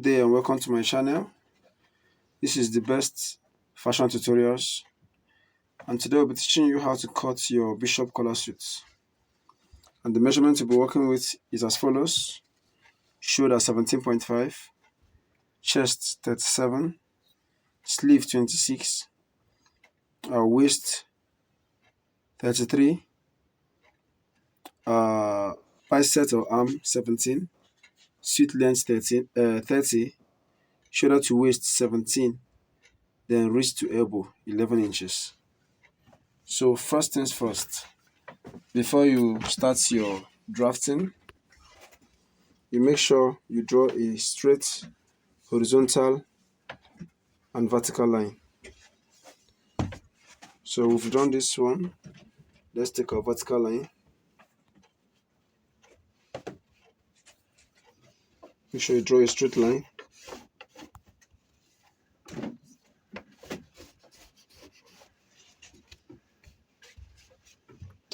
day and welcome to my channel. This is the best fashion tutorials, and today I'll be teaching you how to cut your bishop collar suits. And the measurement we'll be working with is as follows: shoulder 17.5, chest 37, sleeve 26, waist 33, uh, bicep or arm 17, suit length 30, shoulder to waist 17, then wrist to elbow 11 inches. So first things first, before you start your drafting, you make sure you draw a straight horizontal and vertical line. So we've drawn this one. Let's take our vertical line. Make sure you draw a straight line.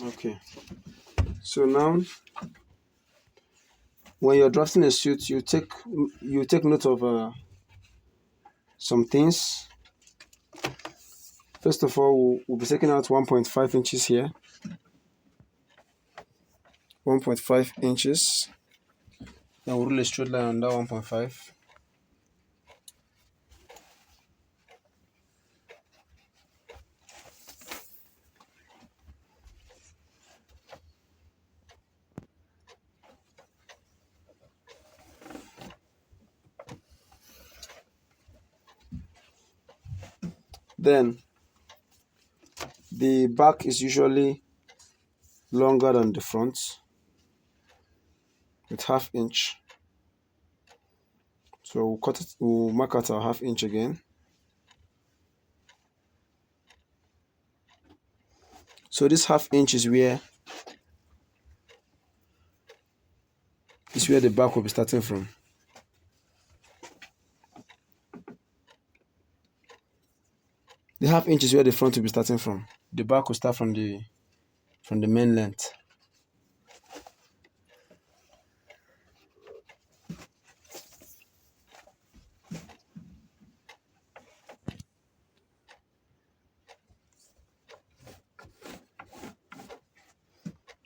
Okay. So now, when you're drafting a suit, you take note of some things. First of all, we'll be taking out 1.5 inches here. 1.5 inches. Then we'll rule a straight line on that 1.5. Then the back is usually longer than the front with ½ inch. So we'll mark out our ½ inch again. So this ½ inch is where the back will be starting from. The ½ inch is where the front will be starting from. The back will start from the main length.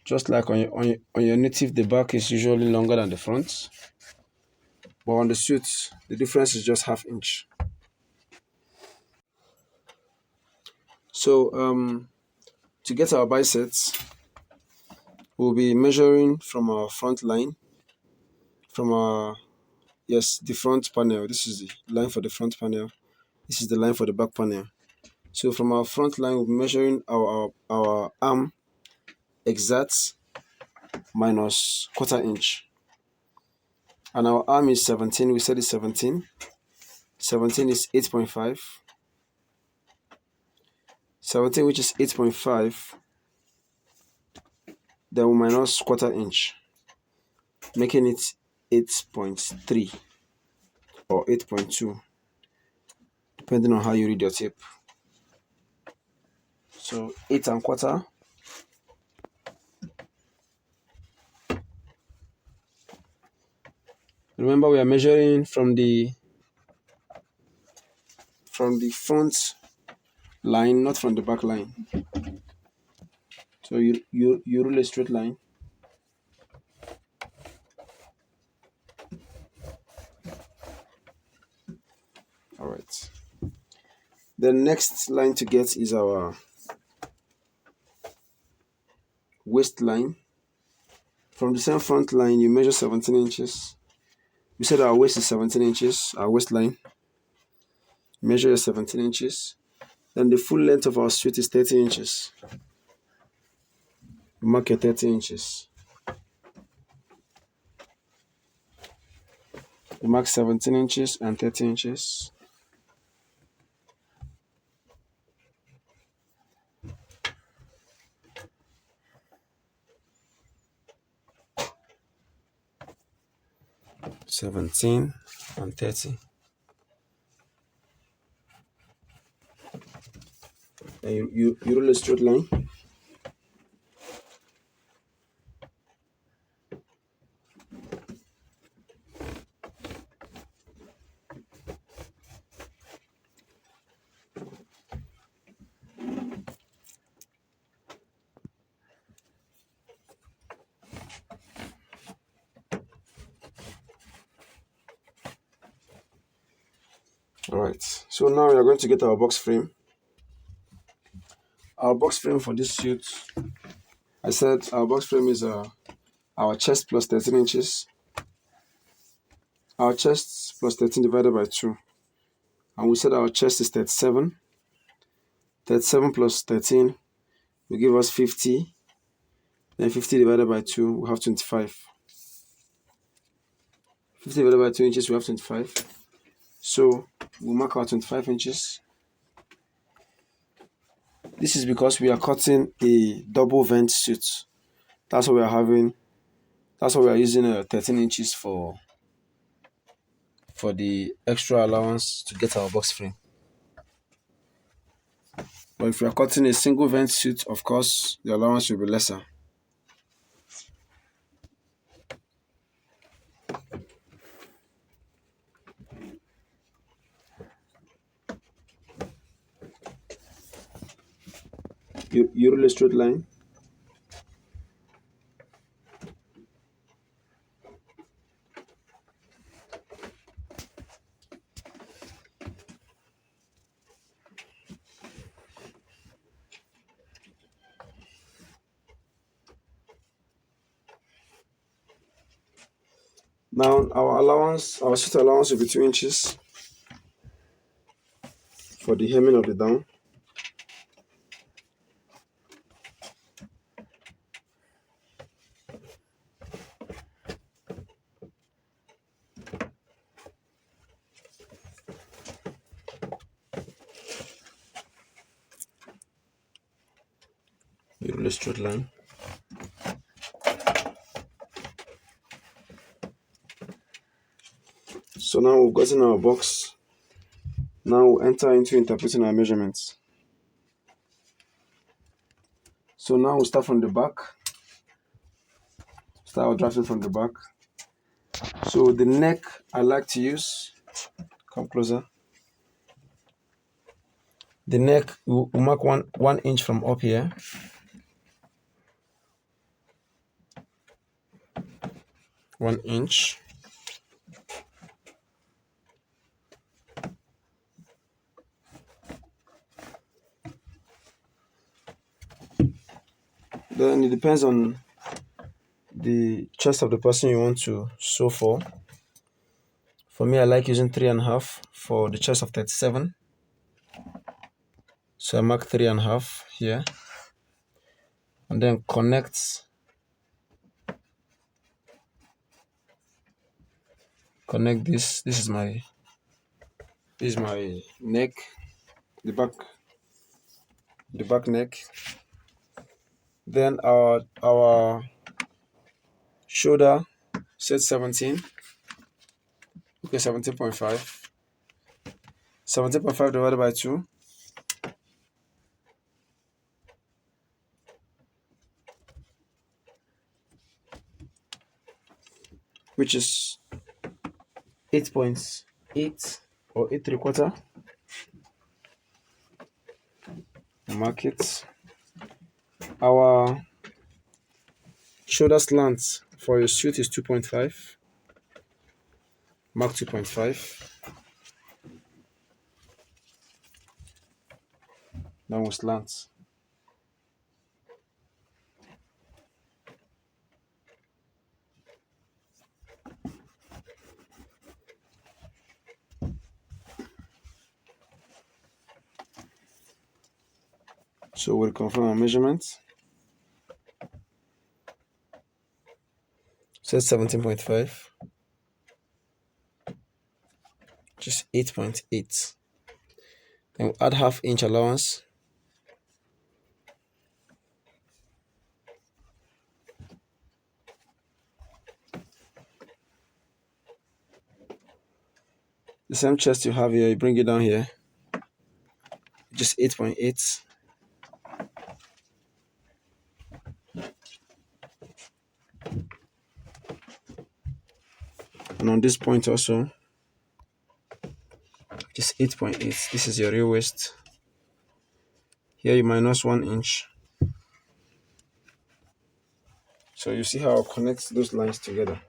Just like on your native, the back is usually longer than the front, but on the suit, the difference is just ½ inch. So to get our biceps, we'll be measuring from our front line, the front panel. This is the line for the front panel. This is the line for the back panel. So from our front line, we'll be measuring our arm exact minus ½ inch. And our arm is 17. We said it's 17. 17 is 8.5. 17, which is 8.5, then we minus ½ inch, making it 8.3 or 8.2, depending on how you read your tape. So 8¼ . Remember, we are measuring from the front line, not from the back line. So you rule a straight line. All right. The next line to get is our waistline. From the same front line, you measure 17 inches. We said our waist is 17 inches, our waistline. Measure 17 inches. Then the full length of our suit is 30 inches. Mark your 30 inches. You mark 17 inches and 30 inches. (17 and 30). And you roll a straight line. All right, so now we are going to get our box frame. Our box frame for this suit, I said our box frame is our chest plus 13 inches. Our chest plus 13 divided by 2. And we said our chest is 37. 37 plus 13 will give us 50. Then 50 divided by 2, we have 25. 50 divided by 2 inches, we have 25. So we'll mark our 25 inches. This is because we are cutting a double vent suit. That's what we are having. That's why we are using 13 inches for the extra allowance to get our box frame. But if we are cutting a single vent suit, of course, the allowance will be lesser. You roll a straight line. Now our suit allowance will be 2 inches for the hemming of the down. You roll a straight line. So now we've gotten our box. Now we'll enter into interpreting our measurements. So now we'll start from the back. Start drafting from the back. So the neck I like to use, come closer. The neck, we'll mark 1 inch from up here. One inch. Then it depends on the chest of the person you want to sew for. For me, I like using 3.5 for the chest of 37. So I mark 3.5 here. And then connect this. This is my neck, the back neck. Then our shoulder set 17. Okay, 17.5. 17.5 divided by 2. Which is 8.8 or 8.75. Mark it. Our shoulder slant for your suit is 2.5. Mark 2.5. Now we slant. So we'll confirm our measurements. So it's 17.5. Just 8.8. Then we'll add ½ inch allowance. The same chest you have here, you bring it down here. Just 8.8. And on this point also, just 8.8. This is your real waist. Here you minus 1 inch. So you see how I'll connect those lines together.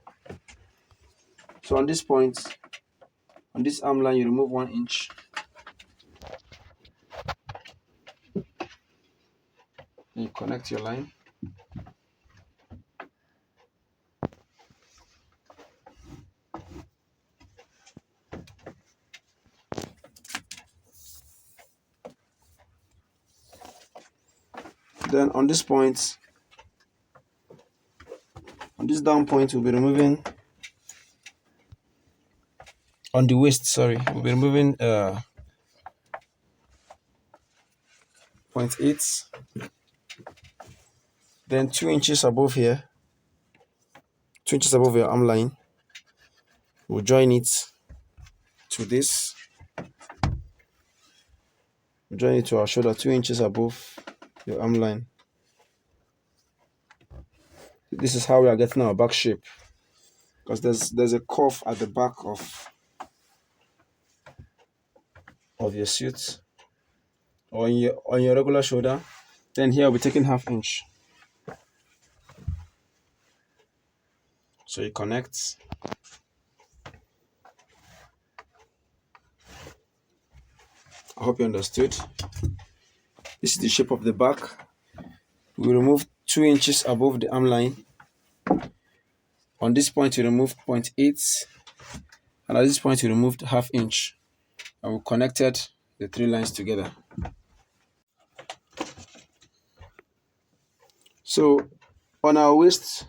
So on this point, On this arm line, you remove 1 inch. And you connect your line. Then on this point, on this down point, we'll be removing on the waist, sorry, we'll be removing 0.8. Then 2 inches above here, 2 inches above your arm line, we'll join it to this. We'll join it to our shoulder, 2 inches above your arm line. This is how we are getting our back shape, because there's a curve at the back of your suit, or on your regular shoulder. Then here we're taking 1/2 inch. So you connect. I hope you understood. This is the shape of the back. We remove 2 inches above the arm line. On this point, we removed 0.8, and at this point, we removed 1/2 inch, and we connected the 3 lines together. So on our waist,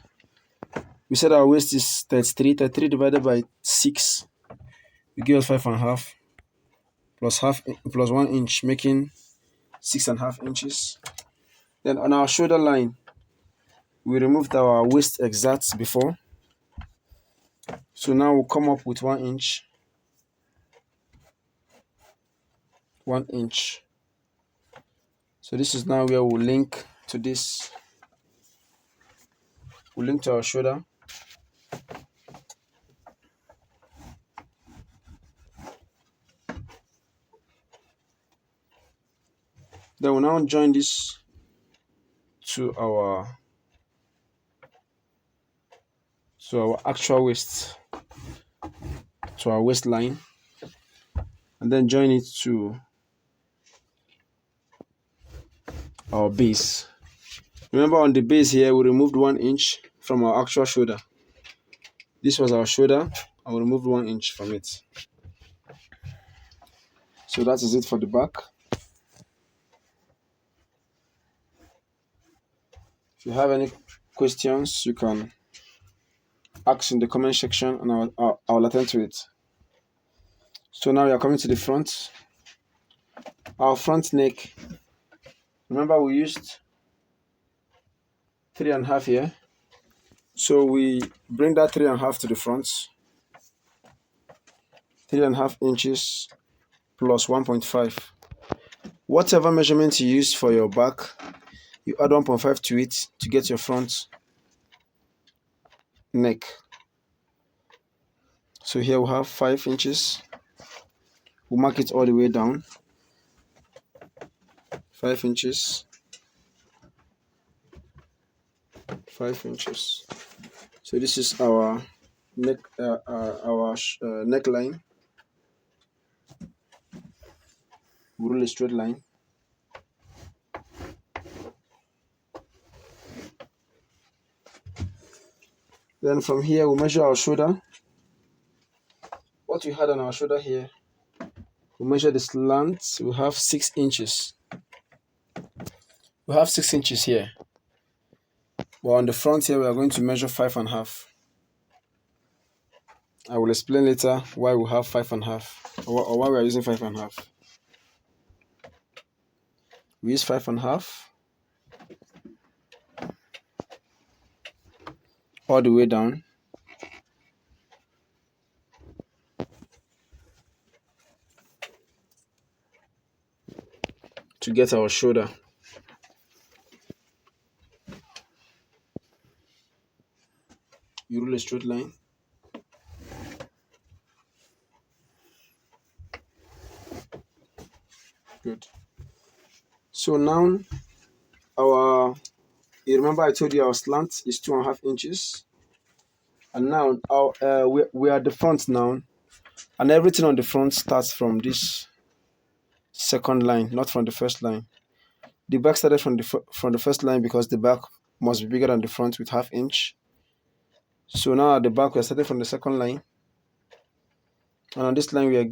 we said our waist is 33. 33 divided by 6 will give us 5.5 plus 1 inch, making 6.5 inches. Then on our shoulder line, we removed our waist exact before. So now we'll come up with 1 inch. 1 inch. So this is now where we'll link to this. We'll link to our shoulder. Then we'll now join this to our actual waist, to our waistline, and then join it to our base. Remember, on the base here, we removed 1 inch from our actual shoulder. This was our shoulder, and we removed 1 inch from it. So that is it for the back. If you have any questions, you can ask in the comment section, and I'll attend to it. So now we are coming to the front. Our front neck, remember we used 3.5 here. So we bring that 3.5 to the front. 3.5 inches plus 1.5. Whatever measurement you use for your back, you add 1.5 to it to get your front neck. So here we have 5 inches. We'll mark it all the way down. 5 inches. 5 inches. So this is our neck, neckline. We roll a straight line. Then from here we measure our shoulder. What we had on our shoulder here, we measure the slant. We have 6 inches. We have 6 inches here. But on the front here, we are going to measure 5.5. I will explain later why we have 5.5, or why we are using 5.5. We use 5.5 all the way down. To get our shoulder. You roll a straight line. Good. So now you remember I told you our slant is 2.5 inches. And now we are at the front now. And everything on the front starts from this second line, not from the first line. The back started from the first line because the back must be bigger than the front with ½ inch. So now at the back, we are starting from the second line. And on this line, we are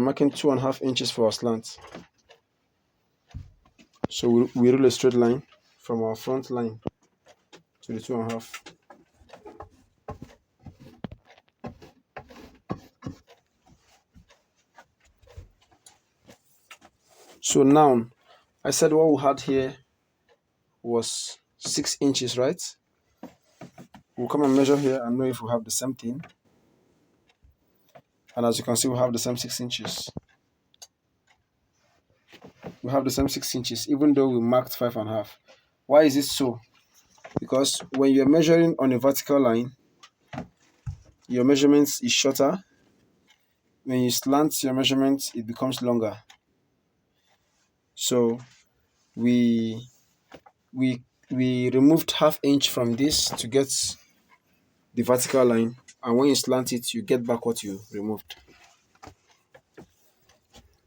marking 2½ inches for our slant. So we rule a straight line from our front line to the 2½. So now, I said what we had here was 6 inches, right? We'll come and measure here and know if we have the same thing. And as you can see, we have the same 6 inches. We have the same 6 inches, even though we marked 5½. Why is it so? Because when you're measuring on a vertical line, your measurements is shorter. When you slant your measurements, it becomes longer. So we removed ½ inch from this to get the vertical line, and when you slant it, you get back what you removed.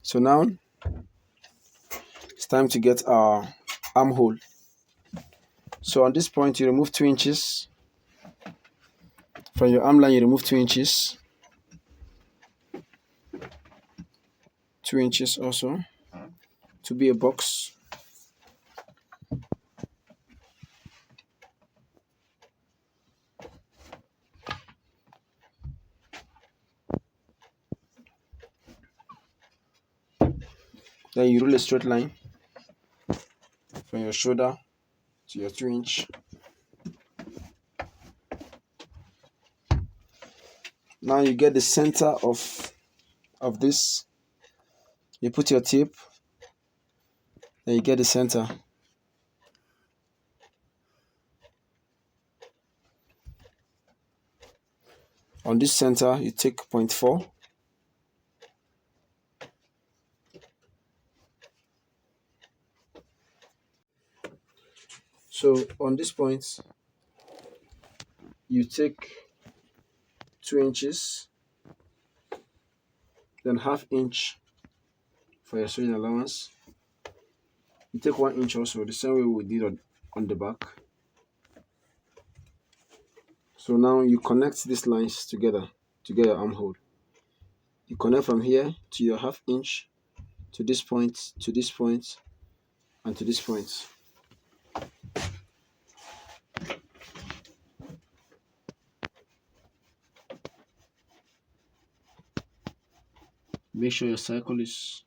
So now it's time to get our armhole. So on this point, you remove 2 inches. From your arm line, you remove 2 inches. 2 inches also to be a box. Then you rule a straight line from your shoulder to your 2 inch. Now you get the center of this. You put your tip, then you get the center. On this center, you take 0.4. So on this point, you take 2 inches, then ½ inch for your sewing allowance. You take 1 inch also, the same way we did on the back. So now you connect these lines together to get your armhole. You connect from here to your ½ inch, to this point, to this point, and to this point. Make sure your circle is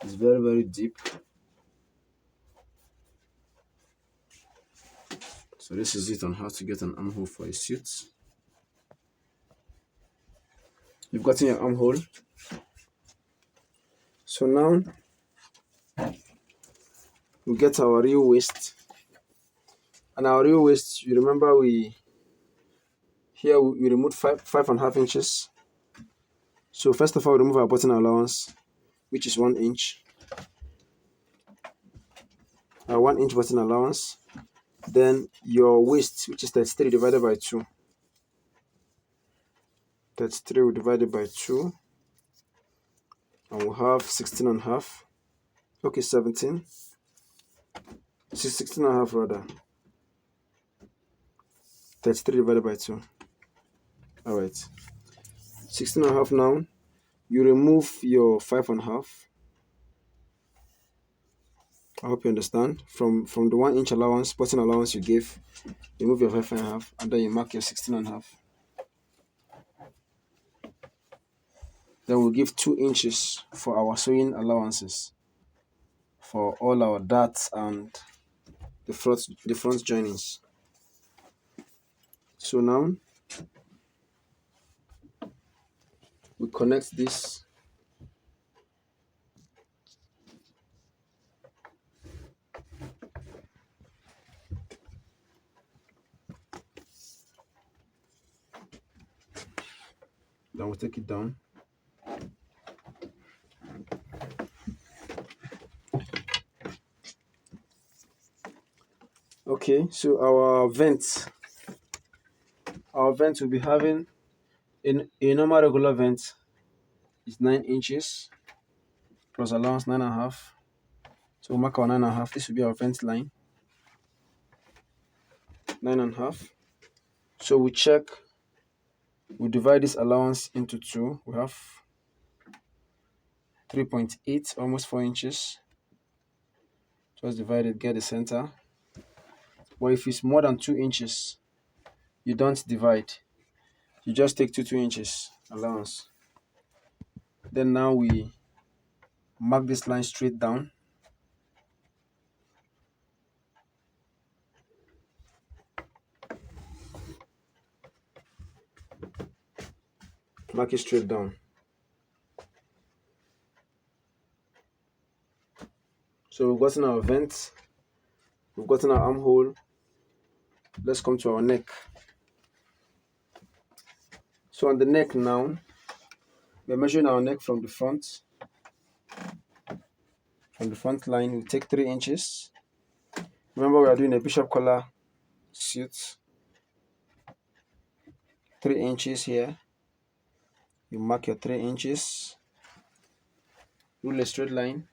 very, very deep. So this is it on how to get an armhole for a suit. You've gotten your armhole. So now we get our real waist. And our real waist, you remember we removed 5½ inches. So first of all, we remove our button allowance, which is 1 inch. Our 1 inch button allowance. Then your waist, which is 33 divided by 2. 33 divided by 2. And we'll have 16½. Okay, 17. 16½ rather. 33 divided by 2. Alright. 16½ now. You remove your 5½. I hope you understand. From the 1 inch allowance, button allowance you gave, remove your 5½, and then you mark your 16½. Then we'll give 2 inches for our sewing allowances for all our darts and the front joinings. So now we connect this then we'll take it down. Okay, so our vent will be having a normal regular vent is 9 inches plus allowance 9.5. So we'll mark our 9.5. This will be our vent line, 9.5. So we check, we divide this allowance into two. We have 3.8, almost 4 inches. Just divide it, get the center. But if it's more than 2 inches, you don't divide. You just take 2 inches allowance. Then now we mark this line straight down. Mark it straight down. So we've gotten our vent, we've gotten our armhole. Let's come to our neck. So on the neck now, we're measuring our neck from the front. From the front line, we take 3 inches. Remember, we are doing a bishop collar suit. 3 inches here. You mark your 3 inches. Rule a straight line.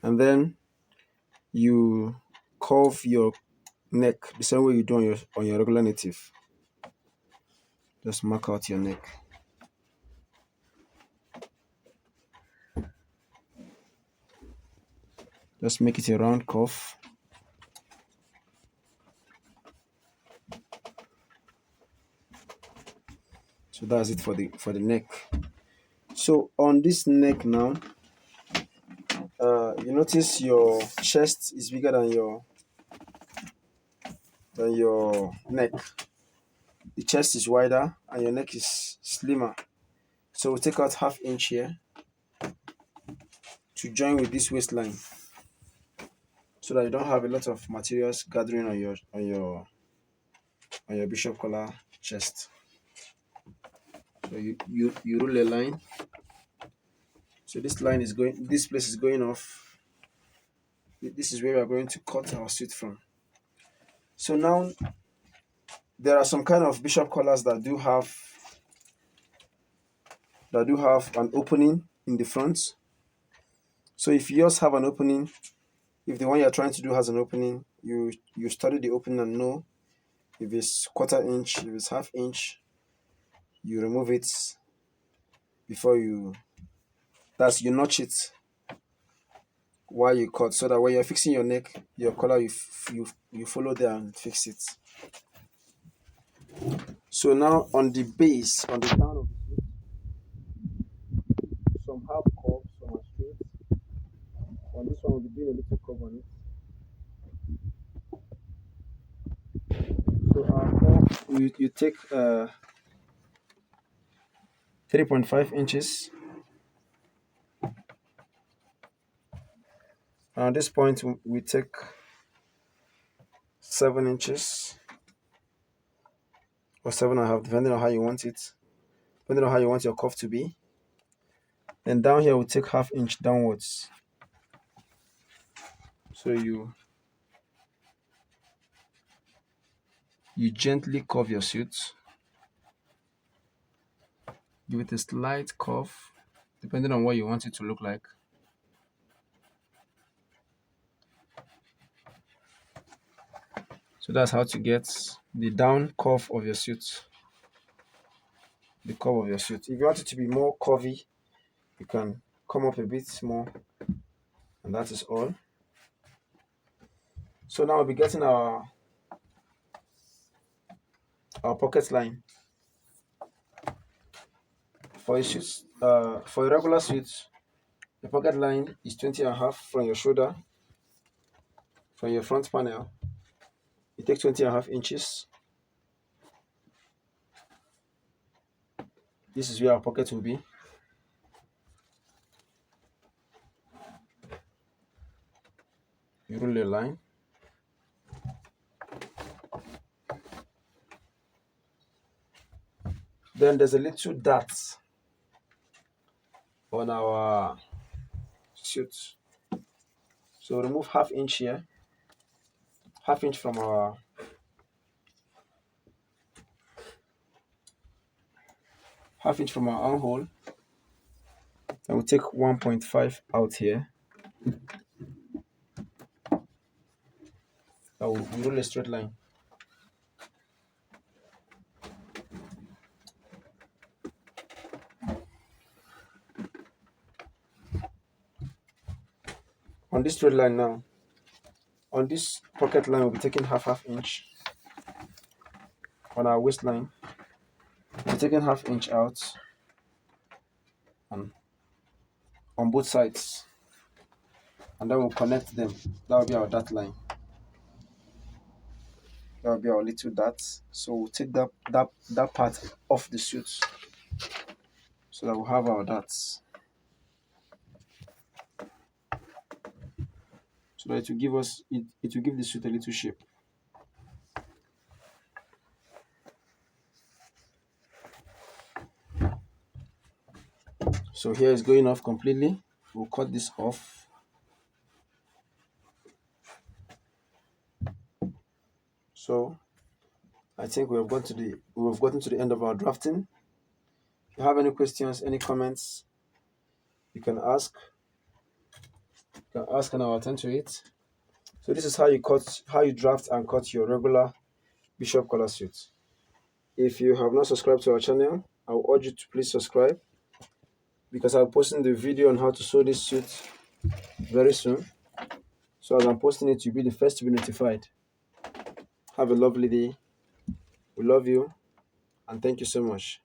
And then you curve your neck the same way you do on your regular native. Just mark out your neck. Just make it a round curve. So that's it for the neck. So on this neck now, you notice your chest is bigger than your neck. The chest is wider and your neck is slimmer. So we'll take out ½ inch here to join with this waistline, so that you don't have a lot of materials gathering on your bishop collar chest. So you rule a line. So this line is going, this place is going off. This is where we are going to cut our suit from. So now there are some kind of bishop collars that do have an opening in the front. So if yours have an opening, if the one you're trying to do has an opening, you study the opening and know if it's 1/4 inch, if it's ½ inch, you remove it before you notch it while you cut, so that when you're fixing your neck, your collar, you follow there and fix it. So now on the base, on the down of the suit, some have curves, some are straight. On this one, we'll be doing a little curve on it. So our curve, you take 3.5 inches. And at this point, we take 7 inches or 7.5, depending on how you want it, depending on how you want your curve to be. And down here, we take ½ inch downwards. So you gently curve your suit. Give it a slight curve, depending on what you want it to look like. So that's how to get the down curve of your suit. The curve of your suit. If you want it to be more curvy, you can come up a bit more, and that is all. So now we'll be getting our pocket line. For a suit, for a regular suit, the pocket line is 20.5 from your shoulder, from your front panel. You take 20.5 inches. This is where our pocket will be. You rule a line. Then there's a little dart on our suit. So remove half inch here, half inch from our armhole. Then we'll take 1.5 out here. Now we roll a straight line. On this straight line now, on this pocket line, we'll be taking half inch. On our waistline, we'll be taking half inch out on both sides. And then we'll connect them. That will be our dart line. That will be our little dart. So we'll take that part off the suit so that we'll have our darts. So that it will give us it will give the suit a little shape. So here is going off completely. We'll cut this off. So I think we have gotten to the end of our drafting. If you have any questions, any comments, you can ask. You can ask and I'll attend to it. So this is how you draft and cut your regular bishop collar suit. If you have not subscribed to our channel, I will urge you to please subscribe, because I'll be posting the video on how to sew this suit very soon. So as I'm posting it, you'll be the first to be notified. Have a lovely day. We love you and thank you so much.